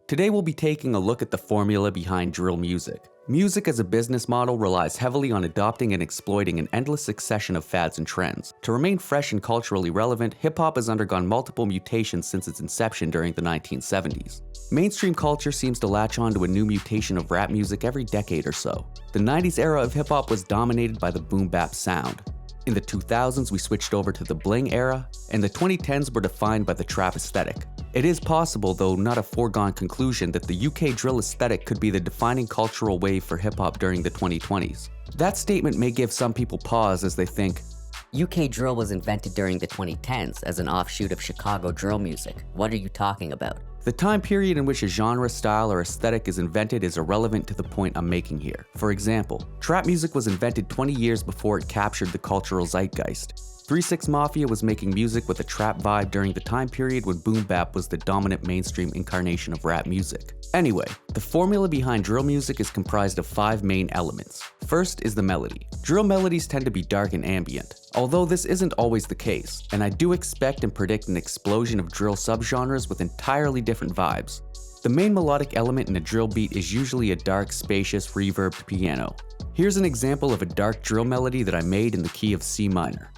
Today we'll be taking a look at the formula behind drill music. Music as a business model relies heavily on adopting and exploiting an endless succession of fads and trends. To remain fresh and culturally relevant, hip-hop has undergone multiple mutations since its inception during the 1970s. Mainstream culture seems to latch on to a new mutation of rap music every decade or so. The 90s era of hip-hop was dominated by the boom-bap sound. In the 2000s, we switched over to the bling era, and the 2010s were defined by the trap aesthetic. It is possible, though not a foregone conclusion, that the UK drill aesthetic could be the defining cultural wave for hip-hop during the 2020s. That statement may give some people pause as they think, UK drill was invented during the 2010s as an offshoot of Chicago drill music. What are you talking about? The time period in which a genre, style, or aesthetic is invented is irrelevant to the point I'm making here. For example, trap music was invented 20 years before it captured the cultural zeitgeist. 3 6 Mafia was making music with a trap vibe during the time period when boom bap was the dominant mainstream incarnation of rap music. Anyway, the formula behind drill music is comprised of 5 main elements. First is the melody. Drill melodies tend to be dark and ambient, although this isn't always the case, and I do expect and predict an explosion of drill subgenres with entirely different vibes. The main melodic element in a drill beat is usually a dark, spacious, reverbed piano. Here's an example of a dark drill melody that I made in the key of C minor.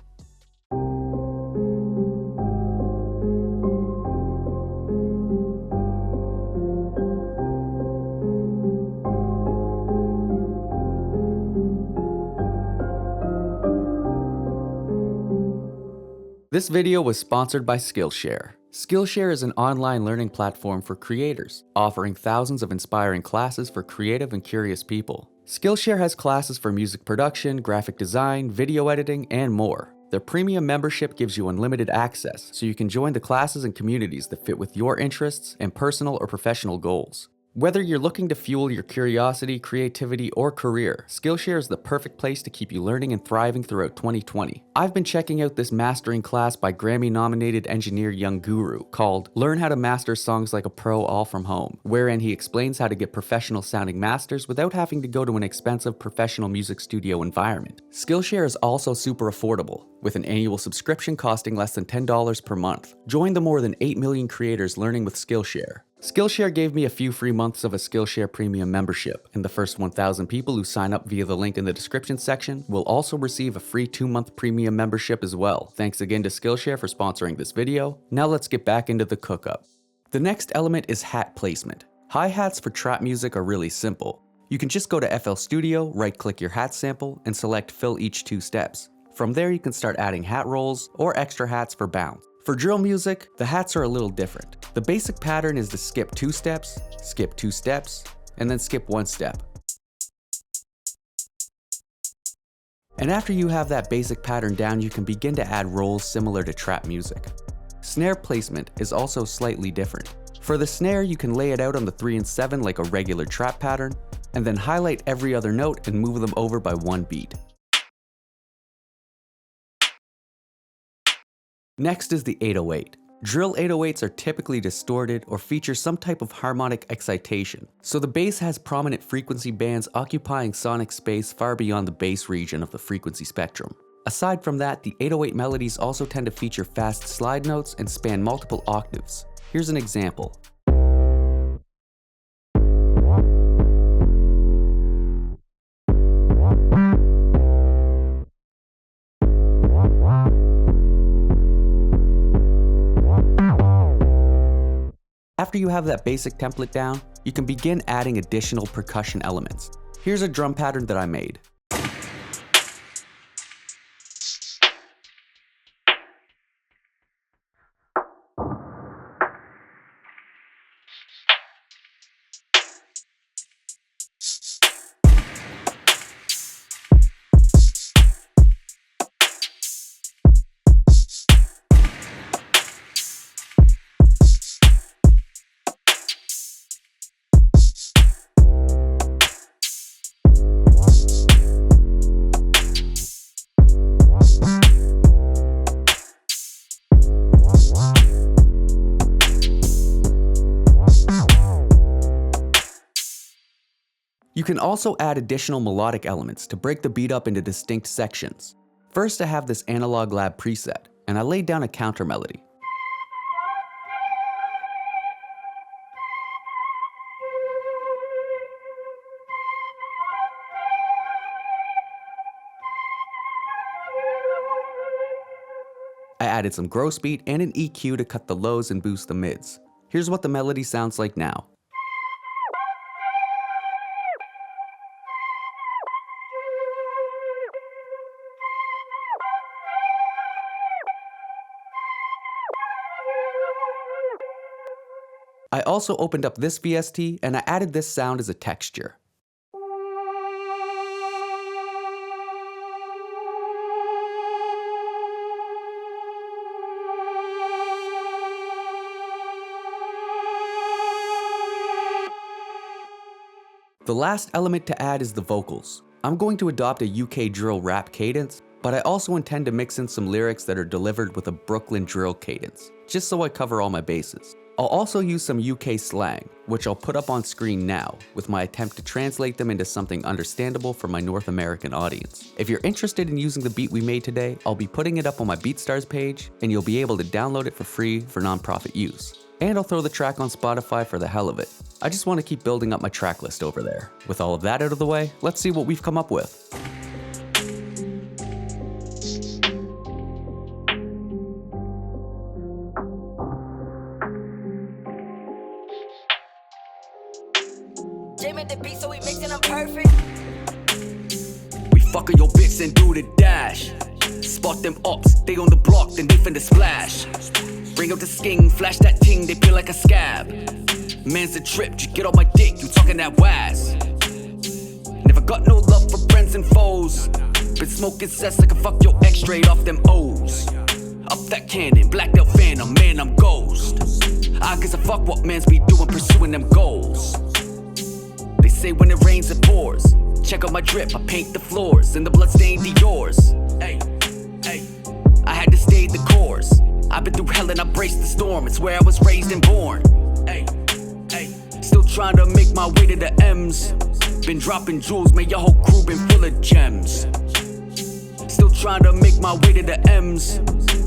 This video was sponsored by Skillshare. Skillshare is an online learning platform for creators, offering thousands of inspiring classes for creative and curious people. Skillshare has classes for music production, graphic design, video editing, and more. Their premium membership gives you unlimited access, so you can join the classes and communities that fit with your interests and personal or professional goals. Whether you're looking to fuel your curiosity, creativity, or career, Skillshare is the perfect place to keep you learning and thriving throughout 2020. I've been checking out this mastering class by Grammy-nominated engineer Young Guru called Learn How to Master Songs Like a Pro All From Home, wherein he explains how to get professional-sounding masters without having to go to an expensive professional music studio environment. Skillshare is also super affordable, with an annual subscription costing less than $10 per month. Join the more than 8 million creators learning with Skillshare. Skillshare gave me a few free months of a Skillshare premium membership, and the first 1,000 people who sign up via the link in the description section will also receive a free 2-month premium membership as well. Thanks again to Skillshare for sponsoring this video. Now let's get back into the cook-up. The next element is hat placement. Hi-hats for trap music are really simple. You can just go to FL Studio, right-click your hat sample, and select Fill Each 2 Steps. From there you can start adding hat rolls or extra hats for bounce. For drill music, the hats are a little different. The basic pattern is to skip 2 steps, skip 2 steps, and then skip 1 step. And after you have that basic pattern down, you can begin to add rolls similar to trap music. Snare placement is also slightly different. For the snare, you can lay it out on the 3 and 7 like a regular trap pattern, and then highlight every other note and move them over by 1 beat. Next is the 808. Drill 808s are typically distorted or feature some type of harmonic excitation, so the bass has prominent frequency bands occupying sonic space far beyond the bass region of the frequency spectrum. Aside from that, the 808 melodies also tend to feature fast slide notes and span multiple octaves. Here's an example. After you have that basic template down, you can begin adding additional percussion elements. Here's a drum pattern that I made. You can also add additional melodic elements to break the beat up into distinct sections. First, I have this Analog Lab preset, and I laid down a counter melody. added some gross beat and an EQ to cut the lows and boost the mids. Here's what the melody sounds like now. I also opened up this VST and I added this sound as a texture. The last element to add is the vocals. I'm going to adopt a UK drill rap cadence, but I also intend to mix in some lyrics that are delivered with a Brooklyn drill cadence, just so I cover all my bases. I'll also use some UK slang, which I'll put up on screen now, with my attempt to translate them into something understandable for my North American audience. If you're interested in using the beat we made today, I'll be putting it up on my BeatStars page, and you'll be able to download it for free for non-profit use. And I'll throw the track on Spotify for the hell of it. I just want to keep building up my track list over there. With all of that out of the way, let's see what we've come up with. The beat, so we mixing them perfect. We fucking your bitch and do the dash. Spot them ops, they on the block, then they finna splash. Bring up the sking, flash that ting, they feel like a scab. Man's a trip, just get on my dick, you talking that waz. Never got no love for friends and foes. Been smoking cess, I can fuck your ex straight off them O's. Up that cannon, blacked out phantom, man, I'm ghost. I guess I fuck what mans be doing, pursuing them goals. They say when it rains it pours. Check out my drip, I paint the floors, and the blood stained yours. Ay, ay. I had to stay the course. I've been through hell and I braced the storm. It's where I was raised and born. Ay, ay. Still trying to make my way to the M's. Been dropping jewels, man, your whole crew been full of gems. Still trying to make my way to the M's.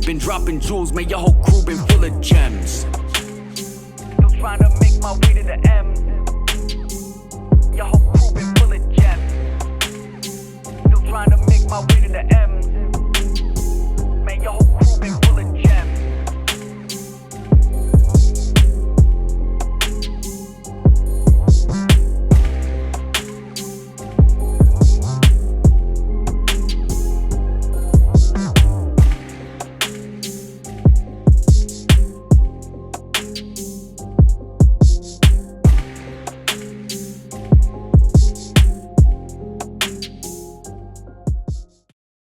Been dropping jewels, man, your whole crew been full of gems. Still trying to make my way to the